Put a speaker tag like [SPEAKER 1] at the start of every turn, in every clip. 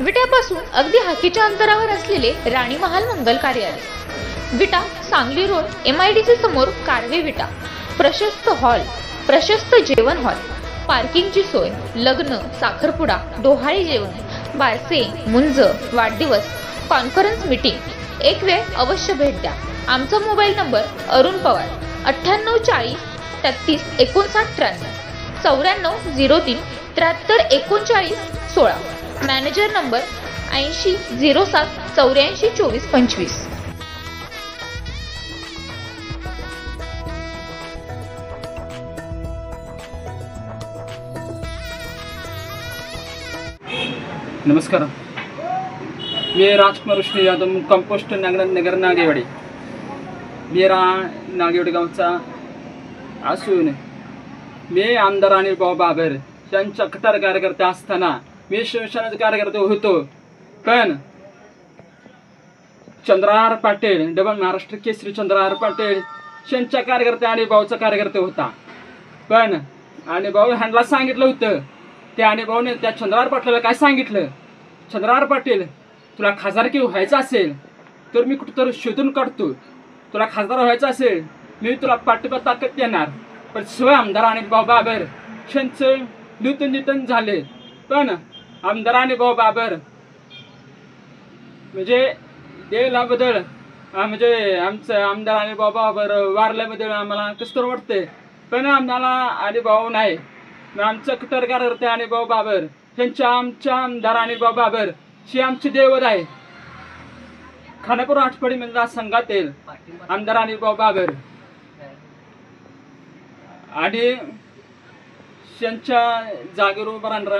[SPEAKER 1] विट्यापासून अगदी हाकेच्या अंतरावर असलेले राणी महाल मंगल कार्यालय, विटा सांगली रोड, MIDC समोर कारवे विटा. प्रशस्त हॉल, प्रशस्त जेवण हॉल, पार्किंगची सोय, लग्न, साखरपुडा, डोहाळे जेवण, बारसे, मुंज, वाढदिवस, कॉन्फरन्स मीटिंग. एक वेळ अवश्य भेट द्या. आमचा mobile number Arun Pawar 9840 33 59 93 94 03 73 39 16. Manager number 80 07 84 24 25.
[SPEAKER 2] नमस्कार, मी राजकुमार विष्णू यादव, कंपोस्ट नगर नागेवाडी. मी नागेवाडी गावचा असून मी आमदार अनिलभाऊ बाबर यांच्या कट्टर कार्यकर्ते असताना मी शिवसेनेचा कार्यकर्ते होतो. पण चंद्रहार पाटील, डबल महाराष्ट्र केसरी चंद्रहार पाटील यांच्या कार्यकर्ते अनिलभाऊचा कार्यकर्ते होता. पण अनिलभाऊ ह्यांना सांगितलं होतं, त्या अनिलभाऊने त्या चंद्रहार पाटलाला काय सांगितलं, चंद्रहार पाटील तुला खासदारकी व्हायचं असेल तर मी कुठंतरी शोधून काढतो, तुला खासदार व्हायचं असेल मी तुला पाठिंबा ताकद देणार. पण शिवाय आमदार अनिलभाऊ बाबर यांचं निधन झाले. पण आमदार अनिलभाऊ बाबर म्हणजे देवाला बदल, म्हणजे आमचं आमदार अनिलभाऊ बाबर वारल्याबद्दल आम्हाला कसं तर वाटतंय. पण आम्हाला अनिलभाऊ नाही, आमचं कट्टर कार्यकर्ते अनिलभाऊ बाबर आमच्या आमदार अनिलभाऊ बाबर हे आमचे दैवत आहे. खानापूर आठवडी मतदारसंघातील आमदार अनिलभाऊ बाबर आणि त्यांच्या जागेवर उभं राहणारं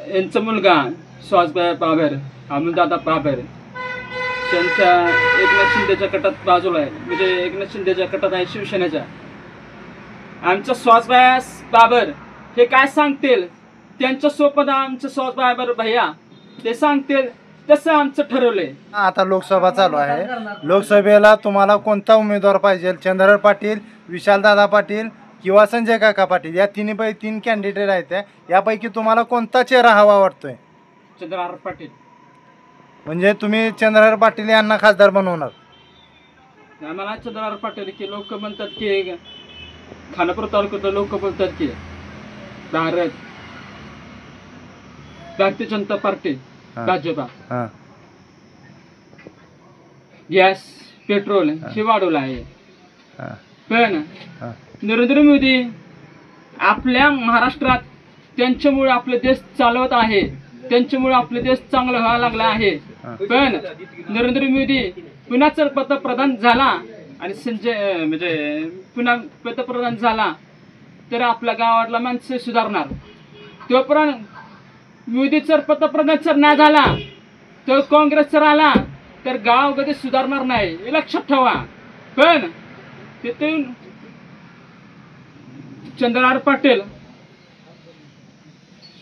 [SPEAKER 2] यांचा मुलगा सुहासभाई बाबर, अमोलदादा बाबर त्यांच्या एकनाथ शिंदेच्या गटात बाजूला आहे, म्हणजे एकनाथ शिंदेच्या गटात आहे शिवसेनेच्या. आमच्या सुहासभाई बाबर हे काय सांगतील त्यांच्या सोबत आमचं सुहासभाई बाबर भैया ते सांगतील तसं आमचं ठरवलंय.
[SPEAKER 3] आता लोकसभा चालू आहे, लोकसभेला तुम्हाला कोणता उमेदवार पाहिजे? चंद्रहार पाटील, विशालदादा पाटील किंवा संजय काका पाटील, या तीन कॅन्डिडेट आहेत. यापैकी तुम्हाला कोणता चेहरा हवा वाटतोय?
[SPEAKER 2] चंद्रहार पाटील.
[SPEAKER 3] म्हणजे तुम्ही चंद्रहार पाटील यांना खासदार बनवणार?
[SPEAKER 2] आम्हाला चंद्रहार पाटील की लोक म्हणतात की खानापूर तालुक्यात लोक बोलतात की Bharatiya Janata party, Bhajpa gas petrol हे वाढवलं आहे. पण नरेंद्र मोदी आपल्या महाराष्ट्रात त्यांच्यामुळे आपला देश चालवत आहे, त्यांच्यामुळे आपला देश चांगला व्हायला लागला आहे. पण नरेंद्र मोदी पुन्हा जर पंतप्रधान झाला आणि संजय म्हणजे पुन्हा पंतप्रधान झाला तर आपल्या गावातला माणसं सुधारणार. तोपर्यंत मोदी जर पंतप्रधान जर नाही झाला तर काँग्रेस जर आला तर गाव कधी सुधारणार नाही, हे लक्षात ठेवा. पण तिथून चंद्रहार पाटील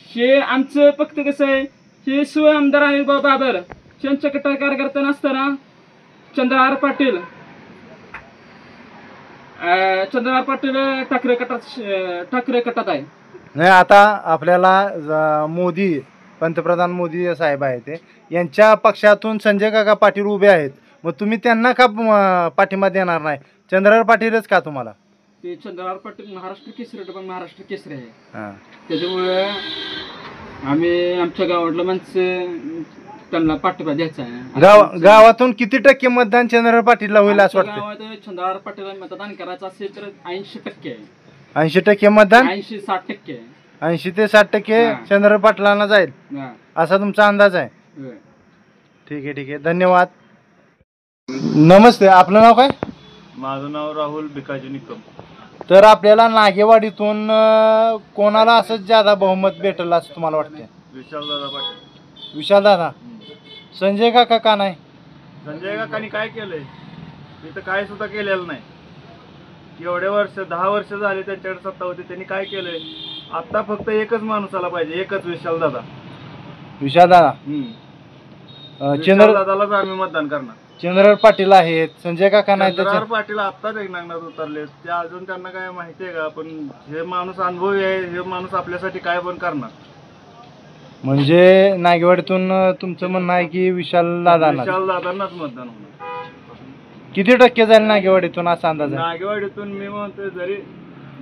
[SPEAKER 2] हे आमचं फक्त कसं आहे, हे शिवाय आमदार अनिलभाऊ बाबर यांच्या कट्टर कार्यकर्ते नसताना चंद्रहार पाटील ठाकरे गटात आहे.
[SPEAKER 3] नाही, आता आपल्याला मोदी, पंतप्रधान मोदी साहेब आहेत ते, यांच्या पक्षातून संजय काका पाटील उभे आहेत. मग तुम्ही त्यांना का पाठिंबा देणार नाही? चंद्रहार पाटीलच का तुम्हाला?
[SPEAKER 2] ते चंद्रहार पाटील महाराष्ट्र केसरी, पण महाराष्ट्र केसरी आहे, त्याच्यामुळे आम्ही आमच्या गावातलं माणसं त्यांना पाठिंबा द्यायचा आहे.
[SPEAKER 3] गावातून किती टक्के मतदान चंद्रहार पाटीलला होईल असं वाटतं?
[SPEAKER 2] गावात चंद्रहार पाटीलला मतदान करायचं असेल तर 80% आहे.
[SPEAKER 3] 80% मतदान?
[SPEAKER 2] 80-60%
[SPEAKER 3] 80 ते 60% चंद्रहार पाटलांना जाईल असा तुमचा अंदाज आहे? ठीक आहे, धन्यवाद. नमस्ते, आपलं नाव काय?
[SPEAKER 4] माझं नाव राहुल भिकाजी निकम.
[SPEAKER 3] तर आपल्याला नागेवाडीतून कोणाला असंच ज्यादा बहुमत भेटलं असं तुम्हाला वाटतं?
[SPEAKER 4] विशालदादा पाटील.
[SPEAKER 3] विशालदादा. संजय काका का नाही?
[SPEAKER 4] संजय काकांनी काय केलंय? इथं काय सुद्धा केलेलं नाही. एवढे वर्ष 10 वर्ष झाले त्यांच्याकडे सत्ता होती, त्यांनी काय केलंय? आता फक्त एकच माणूस आला पाहिजे, एकच विशालदादा.
[SPEAKER 3] विशालदादा.
[SPEAKER 4] विशालदादालाच आम्ही मतदान करणार.
[SPEAKER 3] चंद्रराव पाटील आहेत, संजय काका नाही
[SPEAKER 4] चंद्रराव
[SPEAKER 3] त्याच्या
[SPEAKER 4] पाटील आत्ताच रिंगणात उतरले, ते अजून त्यांना काय माहिती आहे का? पण हे माणूस अनुभवी आहे, हे माणूस आपल्यासाठी काय पण करणार.
[SPEAKER 3] म्हणजे नागेवाडीतून तुमचं म्हणणं आहे की विशाल दादांना
[SPEAKER 4] विशाल दादांनाच मतदान होणार.
[SPEAKER 3] किती टक्के जाईल नागेवाडीतून असा अंदाज आहे?
[SPEAKER 4] नागेवाडीतून मी म्हणतोय जरी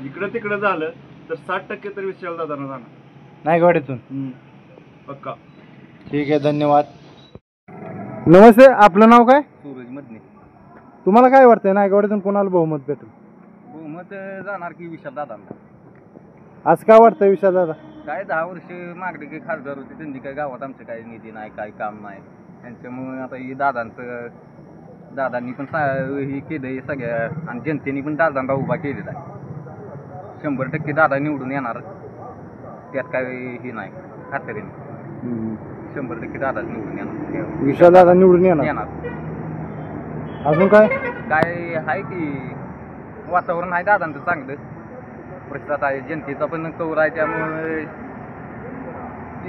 [SPEAKER 4] इकडं तिकडं झालं तर 60% तर विशाल दादांना जाणार.
[SPEAKER 3] नागेवाडीतून
[SPEAKER 4] पक्का.
[SPEAKER 3] ठीक आहे, धन्यवाद. नमस्ते, आपलं नाव काय?
[SPEAKER 5] सूरज मधने.
[SPEAKER 3] तुम्हाला काय वाटतंय नागेवाडीतून कोणाला बहुमत भेटेल?
[SPEAKER 5] बहुमत जाणार की विशाल दादांना.
[SPEAKER 3] आज का वाटतंय विशाल दादा?
[SPEAKER 5] काय 10 वर्ष मागणी काही खासदार होते, त्यांनी काय गावात आमचं काही निधी नाही, काय काम नाही. त्यांच्यामुळे आता ही दादांनी पण हे केलंय सगळ्या, आणि जनतेने पण दादांना उभा केलेला आहे. 100% दादा निवडून येणार, त्यात काय हे नाही खात्रीने. 100% दादा निवडून येणार.
[SPEAKER 3] विशाल दादा निवडून येणार. अजून काय
[SPEAKER 5] काय आहे की वातावरण आहे दादांचं चांगलं, प्रतिसाद आहे, जनतेचा पण कौर आहे, त्यामुळे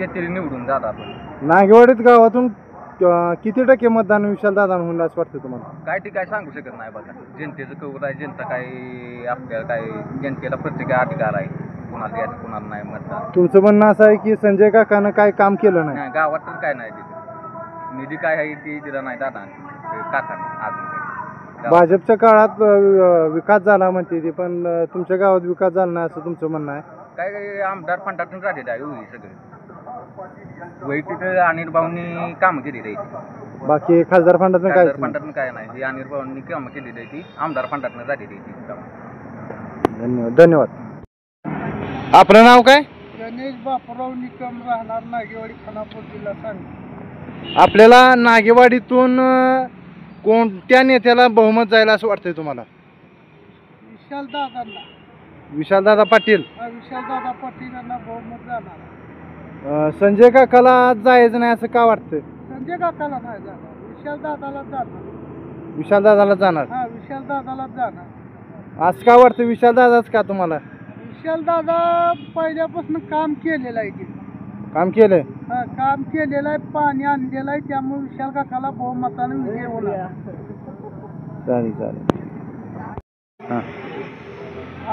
[SPEAKER 5] येते निवडून दादा. पण
[SPEAKER 3] नागेवाडीत गावातून किती टक्के मतदान विशाल दादा होईल असं वाटतं तुम्हाला?
[SPEAKER 5] काय ते काय सांगू शकत नाही बघा, जनतेचं कौर आहे, जनता काय आपल्याला काय, जनतेला प्रत्येक अधिकार आहे, कोणाला द्यायचं कोणाला नाही मतदान.
[SPEAKER 3] तुमचं म्हणणं असं आहे की संजय काकानं काय काम केलं नाही?
[SPEAKER 5] नाही, गावात तर काय नाही तिथे निधी काय आहे ती दिला नाही दादा काकाने अजून काही.
[SPEAKER 3] भाजपच्या काळात विकास झाला म्हणते ती, पण तुमच्या गावात विकास झाला नाही असं तुमचं म्हणणं आहे?
[SPEAKER 5] काय आमदार फंडातून झालेलं आहे हे सगळं, वैयक्तिक अनिल भाऊंनी कामं केलेली आहे.
[SPEAKER 3] बाकी खासदार फंडातून काय?
[SPEAKER 5] खासदार फंडातून काय नाही, ही अनिल भाऊंनी कामं केलेली आहे, ती आमदार फंडातून झालेली आहे ती कामं.
[SPEAKER 3] धन्यवाद. धन्यवाद. आपलं नाव काय?
[SPEAKER 6] गणेश बापूराव निकम, राहणार नागेवाडी, खानापूर जिल्हा सांगली.
[SPEAKER 3] आपल्याला नागेवाडीतून कोणत्या नेत्याला बहुमत जायला असं वाटतंय तुम्हाला?
[SPEAKER 6] विशाल दादांना.
[SPEAKER 3] विशाल दादा पाटील.
[SPEAKER 6] विशाल दादा पाटील यांना बहुमत जाणार.
[SPEAKER 3] संजय काकाला जायचं नाही असं का वाटतंय?
[SPEAKER 6] संजय काकाला नाही जाणार, विशाल दादाला जाणार.
[SPEAKER 3] विशाल दादाला जाणार.
[SPEAKER 6] हा, विशाल दादाला जाणार.
[SPEAKER 3] असं का वाटतं विशाल दादाच का तुम्हाला?
[SPEAKER 6] विशाल दादा पहिल्यापासून काम केलेलं आहे,
[SPEAKER 3] काम केलंय.
[SPEAKER 6] हा, काम केलेलं आहे, पाणी आणलेलं आहे, त्यामुळे विशाल काकाला बहुमताने विजय होणार.
[SPEAKER 3] चालेल चालेल. हां.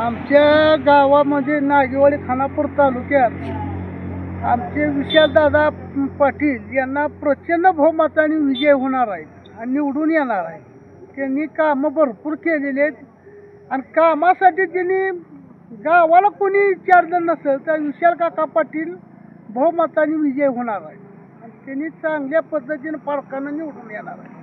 [SPEAKER 6] आमच्या गावामध्ये नागेवाडी, खानापूर तालुक्यात आमचे विशाल दादा पाटील यांना प्रचंड बहुमताने विजय होणार आहे आणि निवडून येणार आहे. त्यांनी कामं भरपूर केलेली आहेत आणि कामासाठी त्यांनी गावाला कोणी विचारलं नसेल तर विशाल काका पाटील बहुमताने विजय होणार आहे आणि त्यांनी चांगल्या पद्धतीने फरकानं निवडून येणार आहे.